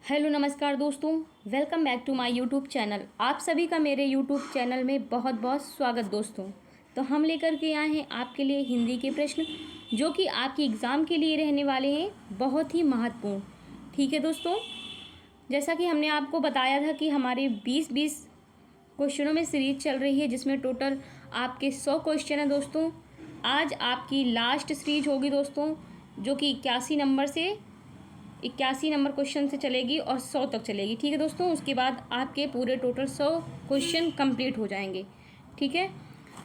Hello नमस्कार दोस्तों, welcome back to my YouTube channel. आप सभी का मेरे यूट्यूब चैनल में बहुत बहुत स्वागत दोस्तों। तो हम लेकर के आए हैं आपके लिए हिंदी के प्रश्न जो कि आपके एग्ज़ाम के लिए रहने वाले हैं बहुत ही महत्वपूर्ण। ठीक है दोस्तों, जैसा कि हमने आपको बताया था कि हमारे 20-20 क्वेश्चनों में सीरीज चल रही है जिसमें टोटल आपके 100 क्वेश्चन हैं दोस्तों। आज आपकी लास्ट सीरीज होगी दोस्तों, जो कि 81 नंबर क्वेश्चन से चलेगी और 100 तक चलेगी। ठीक है दोस्तों, उसके बाद आपके पूरे टोटल 100 क्वेश्चन कंप्लीट हो जाएंगे। ठीक है,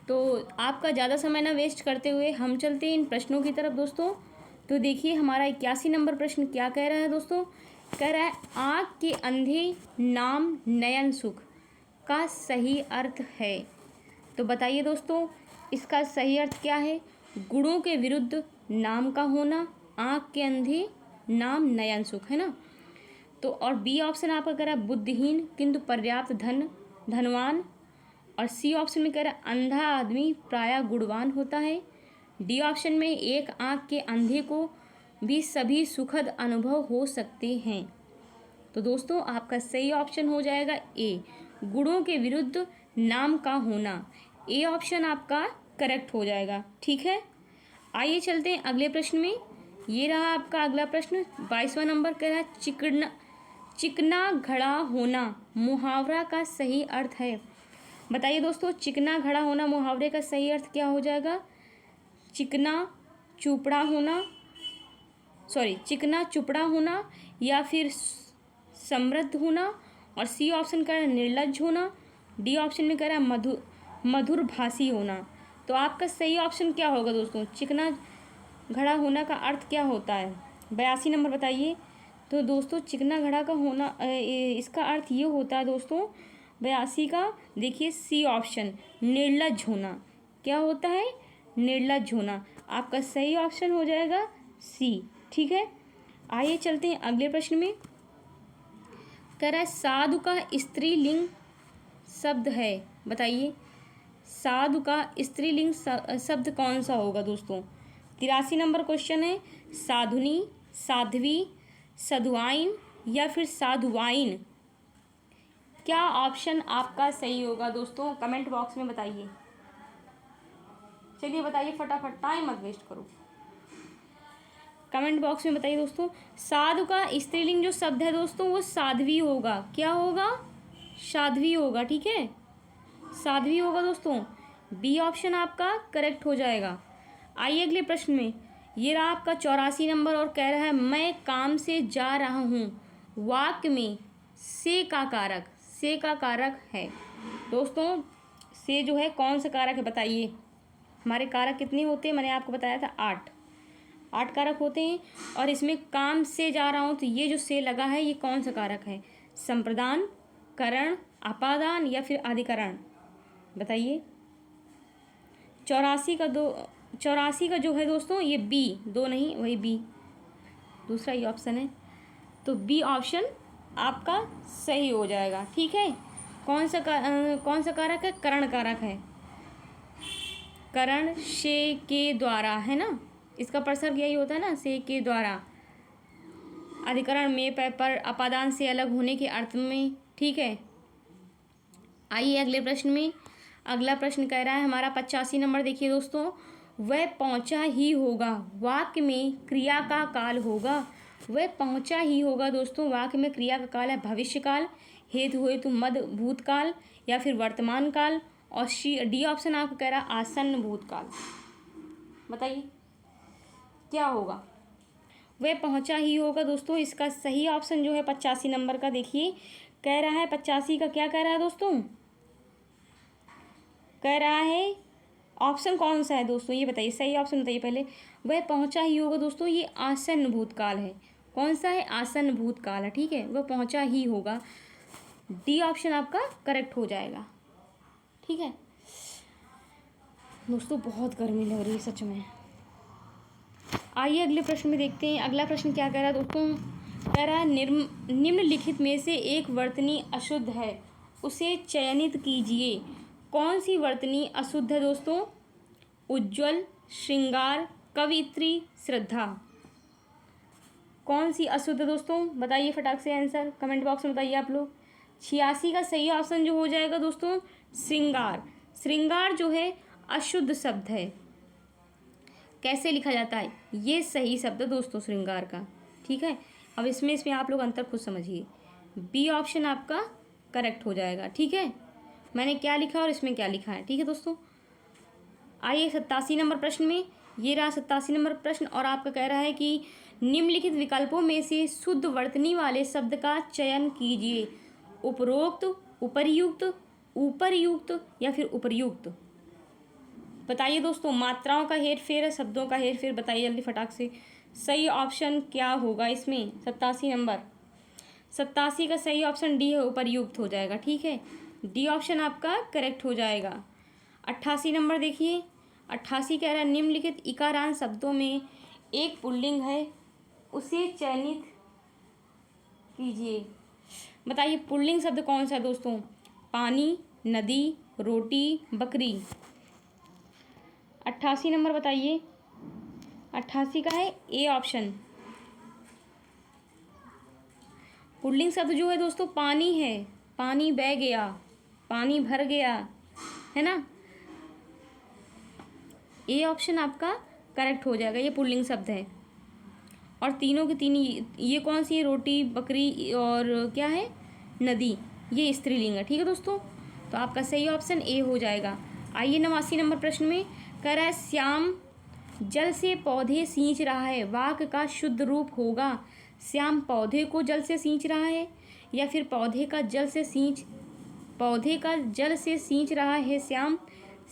तो आपका ज़्यादा समय ना वेस्ट करते हुए हम चलते हैं इन प्रश्नों की तरफ दोस्तों। तो देखिए हमारा 81 नंबर प्रश्न क्या कह रहा है दोस्तों। कह रहा है आँख के अंधे नाम नयन सुख का सही अर्थ है। तो बताइए दोस्तों इसका सही अर्थ क्या है। गुणों के विरुद्ध नाम का होना, आँख के अंधे नाम नयन सुख, है ना। तो और बी ऑप्शन आपका कह रहा है बुद्धिहीन किंतु पर्याप्त धनवान। और सी ऑप्शन में कह रहा है अंधा आदमी प्रायः गुणवान होता है। डी ऑप्शन में एक आँख के अंधे को भी सभी सुखद अनुभव हो सकते हैं। तो दोस्तों आपका सही ऑप्शन हो जाएगा ए, गुणों के विरुद्ध नाम का होना। ए ऑप्शन आपका करेक्ट हो जाएगा। ठीक है, आइए चलते हैं अगले प्रश्न में। ये रहा आपका अगला प्रश्न 22वां नंबर कह रहा है चिकना घड़ा होना मुहावरा का सही अर्थ है। बताइए दोस्तों चिकना घड़ा होना मुहावरे का सही अर्थ क्या हो जाएगा। चिकना चुपड़ा होना या फिर समृद्ध होना। और सी ऑप्शन कह रहा है निर्लज्ज होना। डी ऑप्शन में कह रहा है मधुर भाषी होना। तो आपका सही ऑप्शन क्या होगा दोस्तों। चिकना घड़ा होना का अर्थ क्या होता है। 82 नंबर बताइए। तो दोस्तों चिकना घड़ा का होना इसका अर्थ ये होता है दोस्तों 82 का, देखिए सी ऑप्शन निर्लज्ज होना। क्या होता है, निर्लज्ज होना। आपका सही ऑप्शन हो जाएगा सी। ठीक है, आइए चलते हैं अगले प्रश्न में। कह रहा है साधु का स्त्रीलिंग शब्द है। बताइए साधु का स्त्रीलिंग शब्द कौन सा होगा दोस्तों। 83 नंबर क्वेश्चन है साधुनी, साध्वी, साधुआइन या फिर साधुआइन। क्या ऑप्शन आपका सही होगा दोस्तों, कमेंट बॉक्स में बताइए। चलिए बताइए फटाफट, टाइम मत वेस्ट करो, कमेंट बॉक्स में बताइए दोस्तों। साधु का स्त्रीलिंग जो शब्द है दोस्तों वो साध्वी होगा। क्या होगा, साध्वी होगा। ठीक है, साध्वी होगा दोस्तों। बी ऑप्शन आपका करेक्ट हो जाएगा। आइए अगले प्रश्न में। ये रहा आपका 84 नंबर और कह रहा है मैं काम से जा रहा हूँ वाक्य में से का कारक है। दोस्तों से जो है कौन सा कारक है बताइए। हमारे कारक कितने होते हैं, मैंने आपको बताया था 8 कारक होते हैं। और इसमें काम से जा रहा हूँ तो ये जो से लगा है ये कौन सा कारक है। संप्रदान, करण, अपादान या फिर अधिकरण। बताइए 84 का जो है दोस्तों ये बी, दो नहीं वही बी, दूसरा ये ऑप्शन है। तो बी ऑप्शन आपका सही हो जाएगा। ठीक है, कौन सा कारक है, करण कारक है। करण से के द्वारा है ना, इसका प्रसर्ग यही होता है ना, से के द्वारा। अधिकरण में पर अपादान से अलग होने के अर्थ में। ठीक है, आइए अगले प्रश्न में। अगला प्रश्न कह रहा है हमारा 85 नंबर। देखिए दोस्तों वह पहुंचा ही होगा वाक्य में क्रिया का काल होगा। वह पहुंचा ही होगा दोस्तों वाक्य में क्रिया का काल है भविष्य काल, हेतु मध्य भूतकाल या फिर वर्तमान काल। और डी ऑप्शन आपको कह रहा है आसन्न भूतकाल। बताइए क्या होगा। वह पहुंचा ही होगा दोस्तों, इसका सही ऑप्शन जो है 85 नंबर का देखिए कह रहा है 85 का क्या कह रहा है दोस्तों, कह रहा है ऑप्शन कौन सा है दोस्तों ये बताइए, सही ऑप्शन बताइए पहले। वह पहुंचा ही होगा दोस्तों ये आसन्न भूतकाल है। कौन सा है, आसन्न भूतकाल है। ठीक है, वह पहुंचा ही होगा। डी ऑप्शन आपका करेक्ट हो जाएगा। ठीक है दोस्तों, बहुत गर्मी लग रही है सच में। आइए अगले प्रश्न में देखते हैं। अगला प्रश्न क्या कह रहा है दोस्तों। कह रहा है निम्नलिखित में से एक वर्तनी अशुद्ध है, उसे चयनित कीजिए। कौन सी वर्तनी अशुद्ध है दोस्तों। उज्ज्वल, श्रृंगार, कवित्री, श्रद्धा। कौन सी अशुद्ध दोस्तों, बताइए फटाक से आंसर कमेंट बॉक्स में बताइए आप लोग। 86 का सही ऑप्शन जो हो जाएगा दोस्तों श्रृंगार। श्रृंगार जो है अशुद्ध शब्द है। कैसे लिखा जाता है, ये सही शब्द है दोस्तों श्रृंगार का। ठीक है, अब इसमें आप लोग अंतर खुद समझिए। बी ऑप्शन आपका करेक्ट हो जाएगा। ठीक है, मैंने क्या लिखा और इसमें क्या लिखा है। ठीक है दोस्तों, आइए 87 नंबर प्रश्न में। ये रहा 87 नंबर प्रश्न और आपका कह रहा है कि निम्नलिखित विकल्पों में से शुद्ध वर्तनी वाले शब्द का चयन कीजिए। उपरोक्त, उपर्युक्त, उपर्युक्त या फिर उपर्युक्त। बताइए दोस्तों, मात्राओं का हेरफेर है, शब्दों का हेरफेर, बताइए जल्दी फटाक से। सही ऑप्शन क्या होगा इसमें 87 नंबर। 87 का सही ऑप्शन डी है, उपर्युक्त हो जाएगा। ठीक है, डी ऑप्शन आपका करेक्ट हो जाएगा। 88 नंबर देखिए, 88 कह रहा है निम्नलिखित इकारांत शब्दों में एक पुल्लिंग है, उसे चयनित कीजिए। बताइए पुल्लिंग शब्द कौन सा है दोस्तों। पानी, नदी, रोटी, बकरी। 88 नंबर बताइए। 88 का है ए ऑप्शन। पुल्लिंग शब्द जो है दोस्तों पानी है। पानी बह गया, पानी भर गया, है ना। ए ऑप्शन आपका करेक्ट हो जाएगा, ये पुल्लिंग शब्द है। और तीनों के तीन ये कौन सी है, रोटी, बकरी और क्या है, नदी, ये स्त्रीलिंग है। ठीक है दोस्तों, तो आपका सही ऑप्शन ए हो जाएगा। आइए 89 नंबर प्रश्न में कह रहा है श्याम जल से पौधे सींच रहा है, वाक्य का शुद्ध रूप होगा श्याम पौधे को जल से सींच रहा है, या फिर पौधे का जल से सींच रहा है श्याम,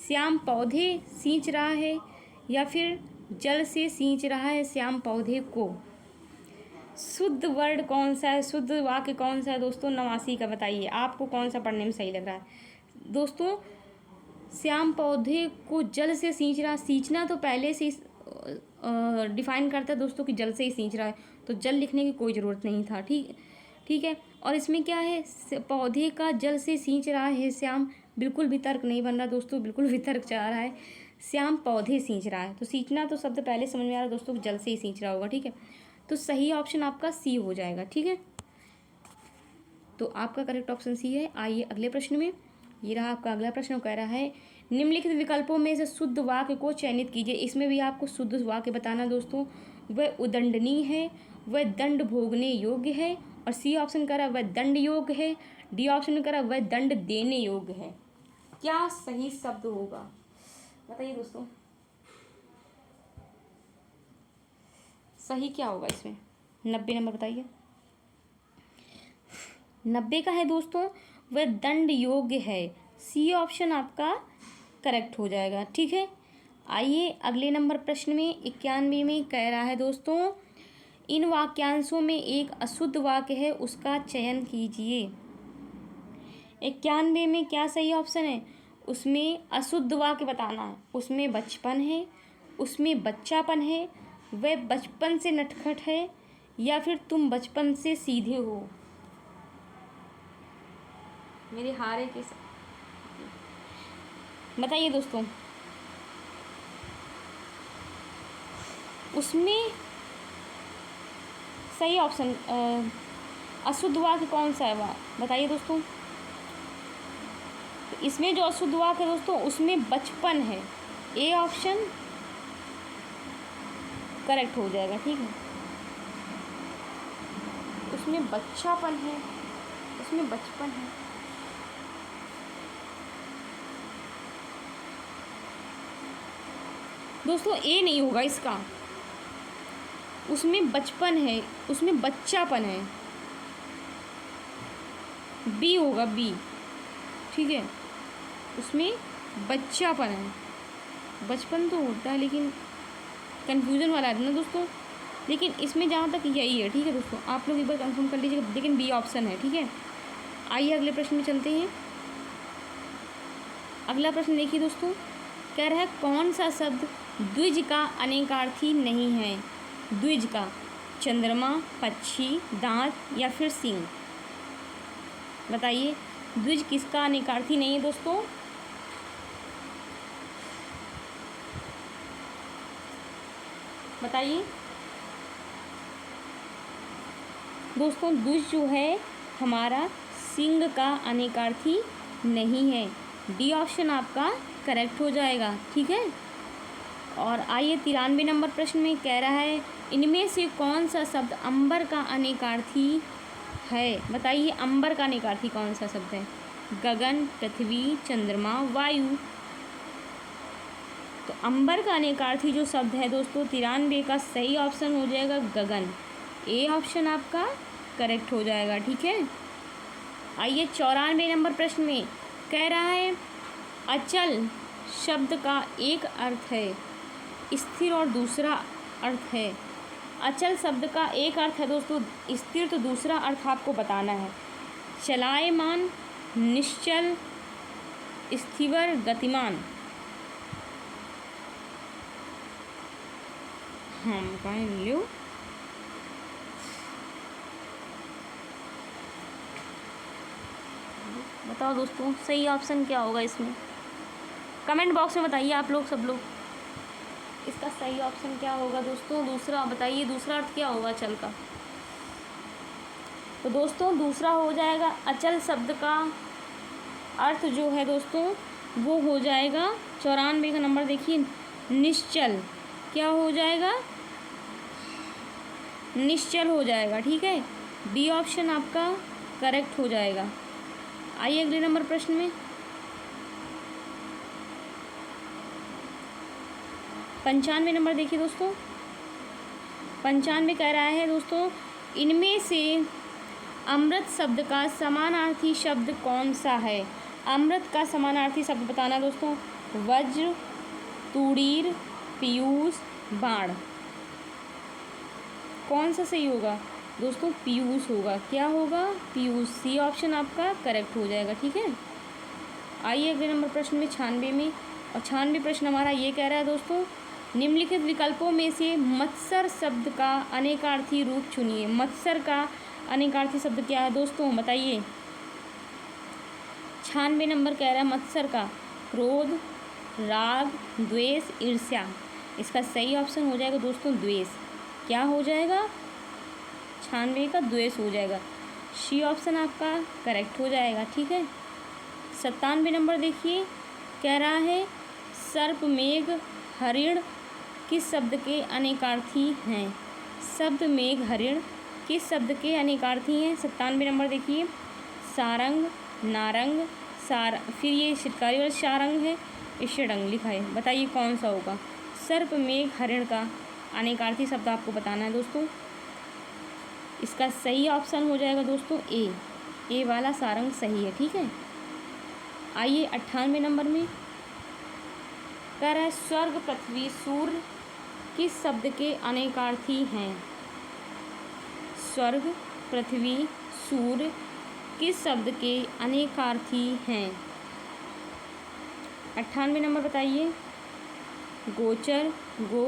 श्याम पौधे सींच रहा है, या फिर जल से सींच रहा है श्याम पौधे को। शुद्ध वर्ड कौन सा है, शुद्ध वाक्य कौन सा है दोस्तों 89 का, बताइए आपको कौन सा पढ़ने में सही लग रहा है दोस्तों। श्याम पौधे को जल से सींच रहा, सींचना तो पहले से डिफाइन करता है दोस्तों कि जल से ही सींच रहा है, तो जल लिखने की कोई ज़रूरत नहीं था। ठीक है, और इसमें क्या है, पौधे का जल से सींच रहा है श्याम, बिल्कुल भी तर्क नहीं बन रहा दोस्तों, बिल्कुल भी तर्क चाह रहा है। श्याम पौधे सींच रहा है, तो सींचना तो शब्द पहले समझ में आ रहा है दोस्तों, जल से ही सींच रहा होगा। ठीक है, तो सही ऑप्शन आपका सी हो जाएगा। ठीक है, तो आपका करेक्ट ऑप्शन सी है। आइए अगले प्रश्न में। ये रहा आपका अगला प्रश्न, कह रहा है निम्नलिखित विकल्पों में से शुद्ध वाक्य को चयनित कीजिए। इसमें भी आपको शुद्ध वाक्य बताना दोस्तों। वह उदंडनीय है, वह दंड भोगने योग्य है, और सी ऑप्शन कह रहा है वह दंड योग्य है, डी ऑप्शन कह रहा है वह दंड देने योग्य है। क्या सही शब्द होगा बताइए दोस्तों, सही क्या होगा इसमें। 90 नंबर बताइए। 90 का है दोस्तों वह दंड योग्य है, सी ऑप्शन आपका करेक्ट हो जाएगा। ठीक है, आइए अगले नंबर प्रश्न में 91 में कह रहा है दोस्तों इन वाक्यांशों में एक अशुद्ध वाक्य है, उसका चयन कीजिए। 91 में क्या सही ऑप्शन है, उसमें अशुद्ध वाक्य बताना है। उसमें बचपन है, उसमें बच्चापन है, वह बचपन से नटखट है, या फिर तुम बचपन से सीधे हो। मेरे हारे के बताइए दोस्तों, उसमें सही ऑप्शन अशुद्ध वाक्य कौन सा है वह बताइए दोस्तों। तो इसमें जो अशुद्ध वाक्य है दोस्तों उसमें बचपन है, ए ऑप्शन करेक्ट हो जाएगा। ठीक है, उसमें बच्चापन है, उसमें बचपन है। दोस्तों ए नहीं होगा इसका, उसमें बचपन है, उसमें बच्चापन है, बी होगा बी। ठीक है, उसमें बच्चापन है, बचपन तो होता है लेकिन कन्फ्यूज़न वाला है ना दोस्तों, लेकिन इसमें जहाँ तक यही है। ठीक है दोस्तों, आप लोग एक बार कंफर्म कर लीजिएगा, लेकिन बी ऑप्शन है। ठीक है, आइए अगले प्रश्न में चलते हैं। अगला प्रश्न देखिए दोस्तों, कह रहा है कौन सा शब्द द्विज का अनेकार्थी नहीं है। द्विज का चंद्रमा, पक्षी, दांत या फिर सिंह। बताइए द्विज किसका अनेकार्थी नहीं है दोस्तों। बताइए दोस्तों दुष्ट जो है हमारा सिंह का अनेकार्थी नहीं है। डी ऑप्शन आपका करेक्ट हो जाएगा, ठीक है। और आइए 93 नंबर प्रश्न में कह रहा है इनमें से कौन सा शब्द अंबर का अनेकार्थी है। बताइए अंबर का अनेकार्थी कौन सा शब्द है। गगन, पृथ्वी, चंद्रमा, वायु। तो अंबर का अनेकार्थी जो शब्द है दोस्तों 93 का सही ऑप्शन हो जाएगा गगन। ए ऑप्शन आपका करेक्ट हो जाएगा, ठीक है। आइए 94 नंबर प्रश्न में कह रहा है अचल शब्द का एक अर्थ है, स्थिर और दूसरा अर्थ है। अचल शब्द का एक अर्थ है दोस्तों स्थिर, तो दूसरा अर्थ आपको बताना है। चलायमान, निश्चल, स्थिर, गतिमान। हाँ लो बताओ दोस्तों सही ऑप्शन क्या होगा इसमें। कमेंट बॉक्स में बताइए आप लोग सब लोग इसका सही ऑप्शन क्या होगा दोस्तों। दूसरा बताइए दूसरा अर्थ क्या होगा अचल का। तो दोस्तों दूसरा हो जाएगा अचल शब्द का अर्थ जो है दोस्तों वो हो जाएगा 94 का नंबर देखिए निश्चल। क्या हो जाएगा, निश्चल हो जाएगा, ठीक है। बी ऑप्शन आपका करेक्ट हो जाएगा। आइए अगले नंबर प्रश्न में 95 नंबर देखिए दोस्तों। 95 कह रहा है दोस्तों इनमें से अमृत शब्द का समानार्थी शब्द कौन सा है। अमृत का समानार्थी शब्द बताना दोस्तों। वज्र, तुड़ीर, पीयूष, बाण। कौन सा सही होगा दोस्तों, पीयूष होगा। क्या होगा, पीयूष। सी ऑप्शन आपका करेक्ट हो जाएगा, ठीक है। आइए अगले नंबर प्रश्न में 96 में। और 96 प्रश्न हमारा ये कह रहा है दोस्तों निम्नलिखित विकल्पों में से मत्सर शब्द का अनेकार्थी रूप चुनिए। मत्सर का अनेकार्थी शब्द क्या है दोस्तों बताइए। 96 नंबर कह रहा है मत्सर का क्रोध, राग, द्वेष, ईर्ष्या। इसका सही ऑप्शन हो जाएगा दोस्तों द्वेष। क्या हो जाएगा, 96 का द्वेष हो जाएगा। सी ऑप्शन आपका करेक्ट हो जाएगा, ठीक है। 97 नंबर देखिए कह रहा है सर्प, मेघ, हरिण किस शब्द के अनेकार्थी हैं। शब्द मेघ, हरिण किस शब्द के अनेकार्थी हैं। 97 नंबर देखिए सारंग, नारंग, फिर ये शिकारी वाला सारंग है, षडंग लिखा है। बताइए कौन सा होगा। सर्प, मेघ, हरिण का अनेकार्थी शब्द आपको बताना है दोस्तों। इसका सही ऑप्शन हो जाएगा दोस्तों ए वाला सारंग सही है, ठीक है। आइए 98 नंबर में कह रहा है स्वर्ग, पृथ्वी, सूर्य किस शब्द के अनेकार्थी हैं। स्वर्ग, पृथ्वी, सूर्य किस शब्द के अनेकार्थी हैं। 98 नंबर बताइए। गोचर, गो,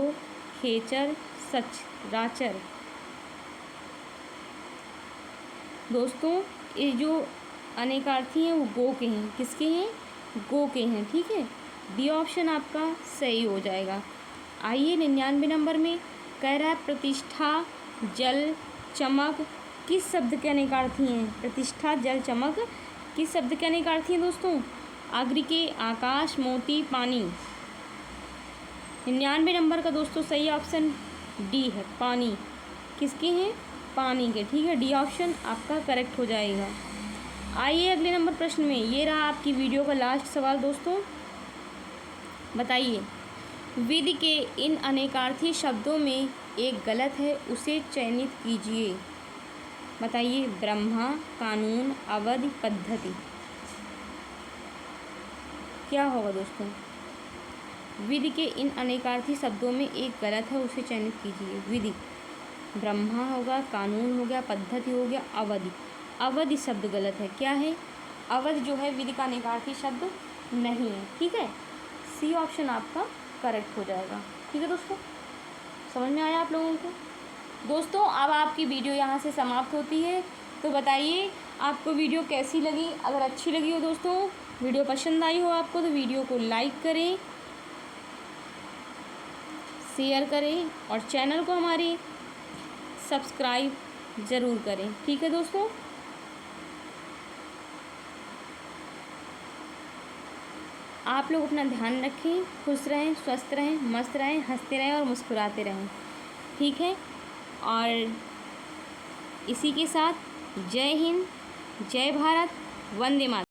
खेचर, सच, राचर। दोस्तों ये जो अनेकार्थी हैं वो गो के हैं। किसके हैं, गो के हैं, ठीक है। डी ऑप्शन आपका सही हो जाएगा। आइए 99 नंबर में कह रहा है प्रतिष्ठा, जल, चमक किस शब्द के अनेकार्थी हैं। प्रतिष्ठा, जल, चमक किस शब्द के अनेकार्थी हैं दोस्तों। अग्रिके, आकाश, मोती, पानी। 99 नंबर का दोस्तों सही ऑप्शन डी है, पानी। किसके हैं, पानी के, ठीक है। डी ऑप्शन आपका करेक्ट हो जाएगा। आइए अगले नंबर प्रश्न में, ये रहा आपकी वीडियो का लास्ट सवाल दोस्तों। बताइए विधि के इन अनेकार्थी शब्दों में एक गलत है उसे चयनित कीजिए। बताइए ब्रह्मा, कानून, अवधि, पद्धति। क्या होगा दोस्तों, विधि के इन अनेकार्थी शब्दों में एक गलत है उसे चयनित कीजिए। विधि ब्रह्मा होगा, कानून हो गया, पद्धति हो गया, अवधि। अवधि शब्द गलत है। क्या है, अवधि जो है विधि का अनेकार्थी शब्द नहीं है, ठीक है। सी ऑप्शन आपका करेक्ट हो जाएगा, ठीक है दोस्तों। समझ में आया आप लोगों को। दोस्तों अब आपकी वीडियो यहाँ से समाप्त होती है। तो बताइए आपको वीडियो कैसी लगी। अगर अच्छी लगी हो दोस्तों, वीडियो पसंद आई हो आपको, तो वीडियो को लाइक करें, शेयर करें और चैनल को हमारे सब्सक्राइब ज़रूर करें। ठीक है दोस्तों, आप लोग अपना ध्यान रखें, खुश रहें, स्वस्थ रहें, मस्त रहें, हंसते रहें और मुस्कुराते रहें। ठीक है, और इसी के साथ जय हिंद, जय भारत, वंदे मातरम।